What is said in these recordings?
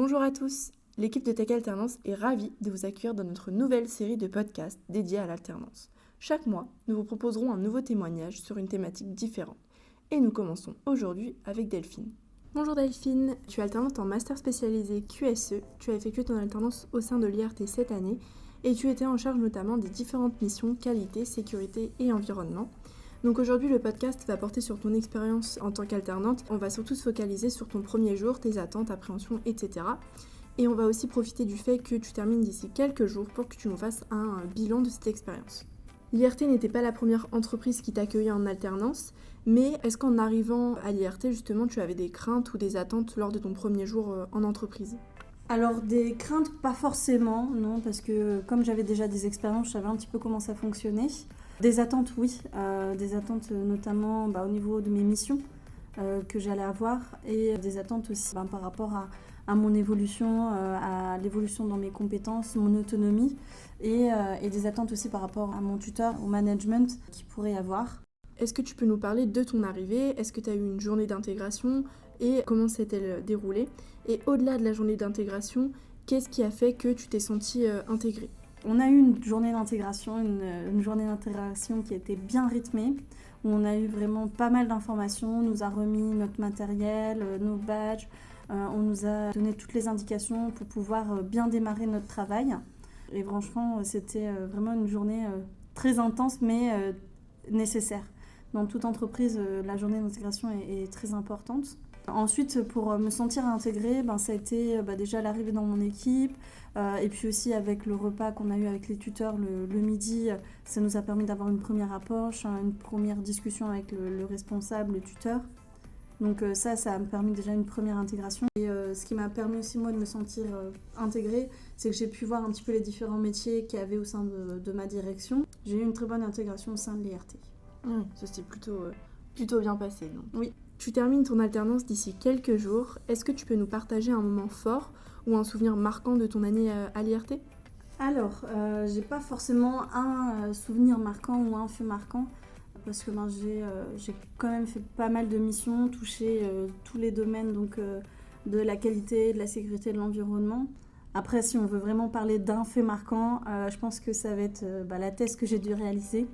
Bonjour à tous, l'équipe de Tech Alternance est ravie de vous accueillir dans notre nouvelle série de podcasts dédiés à l'alternance. Chaque mois, nous vous proposerons un nouveau témoignage sur une thématique différente. Et nous commençons aujourd'hui avec Delphine. Bonjour Delphine, tu es alternante en master spécialisé QSE, tu as effectué ton alternance au sein de l'IRT cette année et tu étais en charge notamment des différentes missions qualité, sécurité et environnement. Donc aujourd'hui, le podcast va porter sur ton expérience en tant qu'alternante. On va surtout se focaliser sur ton premier jour, tes attentes, appréhensions, etc. Et on va aussi profiter du fait que tu termines d'ici quelques jours pour que tu nous fasses un bilan de cette expérience. L'IRT n'était pas la première entreprise qui t'accueillait en alternance, mais est-ce qu'en arrivant à l'IRT, justement, tu avais des craintes ou des attentes lors de ton premier jour en entreprise ? Alors des craintes, pas forcément, non, parce que comme j'avais déjà des expériences, je savais un petit peu comment ça fonctionnait. Des attentes, oui, des attentes notamment au niveau de mes missions que j'allais avoir et des attentes aussi par rapport à mon évolution, à l'évolution dans mes compétences, mon autonomie et des attentes aussi par rapport à mon tuteur, au management qu'il pourrait y avoir. Est-ce que tu peux nous parler de ton arrivée ? Est-ce que tu as eu une journée d'intégration et comment s'est-elle déroulée ? Et au-delà de la journée d'intégration, qu'est-ce qui a fait que tu t'es sentie intégrée ? On a eu une journée d'intégration, une journée d'intégration qui a été bien rythmée, où on a eu vraiment pas mal d'informations, on nous a remis notre matériel, nos badges, on nous a donné toutes les indications pour pouvoir bien démarrer notre travail. Et franchement, c'était vraiment une journée très intense, mais nécessaire. Dans toute entreprise, la journée d'intégration est très importante. Ensuite, pour me sentir intégrée, ça a été déjà l'arrivée dans mon équipe et puis aussi avec le repas qu'on a eu avec les tuteurs le midi, ça nous a permis d'avoir une première approche, une première discussion avec le responsable, le tuteur. Donc ça m'a permis déjà une première intégration. Et ce qui m'a permis aussi moi de me sentir intégrée, c'est que j'ai pu voir un petit peu les différents métiers qu'il y avait au sein de ma direction. J'ai eu une très bonne intégration au sein de l'IRT. Ça s'est plutôt bien passé, non ? Oui. Tu termines ton alternance d'ici quelques jours. Est-ce que tu peux nous partager un moment fort ou un souvenir marquant de ton année à l'IRT ? Alors, j'ai pas forcément un souvenir marquant ou un fait marquant parce que j'ai quand même fait pas mal de missions, touché tous les domaines donc, de la qualité, de la sécurité, de l'environnement. Après, si on veut vraiment parler d'un fait marquant, je pense que ça va être la thèse que j'ai dû réaliser.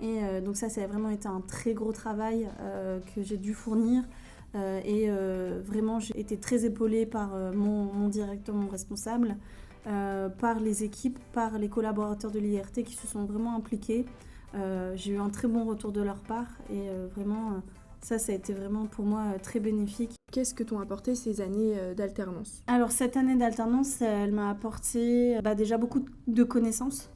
Et donc ça a vraiment été un très gros travail que j'ai dû fournir. Vraiment, j'ai été très épaulée par mon directeur, mon responsable, par les équipes, par les collaborateurs de l'IRT qui se sont vraiment impliqués. J'ai eu un très bon retour de leur part et vraiment, ça a été vraiment pour moi très bénéfique. Qu'est-ce que t'ont apporté ces années d'alternance ? Alors cette année d'alternance, elle m'a apporté déjà beaucoup de connaissances.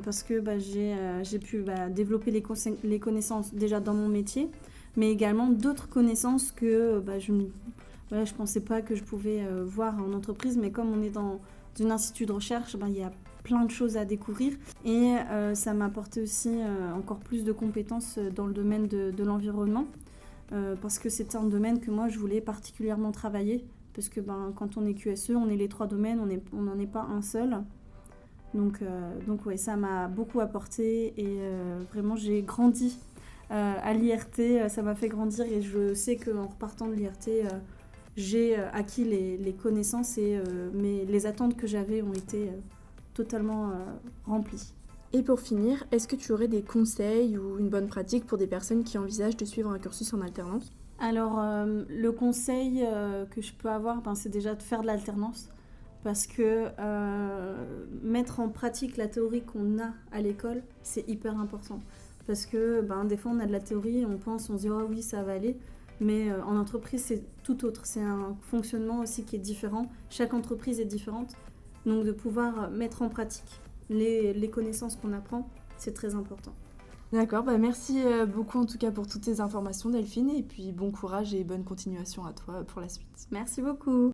Parce que j'ai pu développer les connaissances déjà dans mon métier, mais également d'autres connaissances que je pensais pas que je pouvais voir en entreprise, mais comme on est dans un institut de recherche, il y a plein de choses à découvrir et ça m'a apporté aussi encore plus de compétences dans le domaine de l'environnement parce que c'était un domaine que moi je voulais particulièrement travailler parce que quand on est QSE, on est les 3 domaines, on n'en est pas un seul. Donc ouais, ça m'a beaucoup apporté et vraiment j'ai grandi à l'IRT, ça m'a fait grandir et je sais qu'en repartant de l'IRT, j'ai acquis les connaissances et les attentes que j'avais ont été totalement remplies. Et pour finir, est-ce que tu aurais des conseils ou une bonne pratique pour des personnes qui envisagent de suivre un cursus en alternance ? Alors le conseil que je peux avoir, c'est déjà de faire de l'alternance. Parce que mettre en pratique la théorie qu'on a à l'école, c'est hyper important. Parce que des fois, on a de la théorie, on se dit « oh oui, ça va aller ». Mais en entreprise, c'est tout autre. C'est un fonctionnement aussi qui est différent. Chaque entreprise est différente. Donc de pouvoir mettre en pratique les connaissances qu'on apprend, c'est très important. D'accord, merci beaucoup en tout cas pour toutes ces informations Delphine. Et puis bon courage et bonne continuation à toi pour la suite. Merci beaucoup.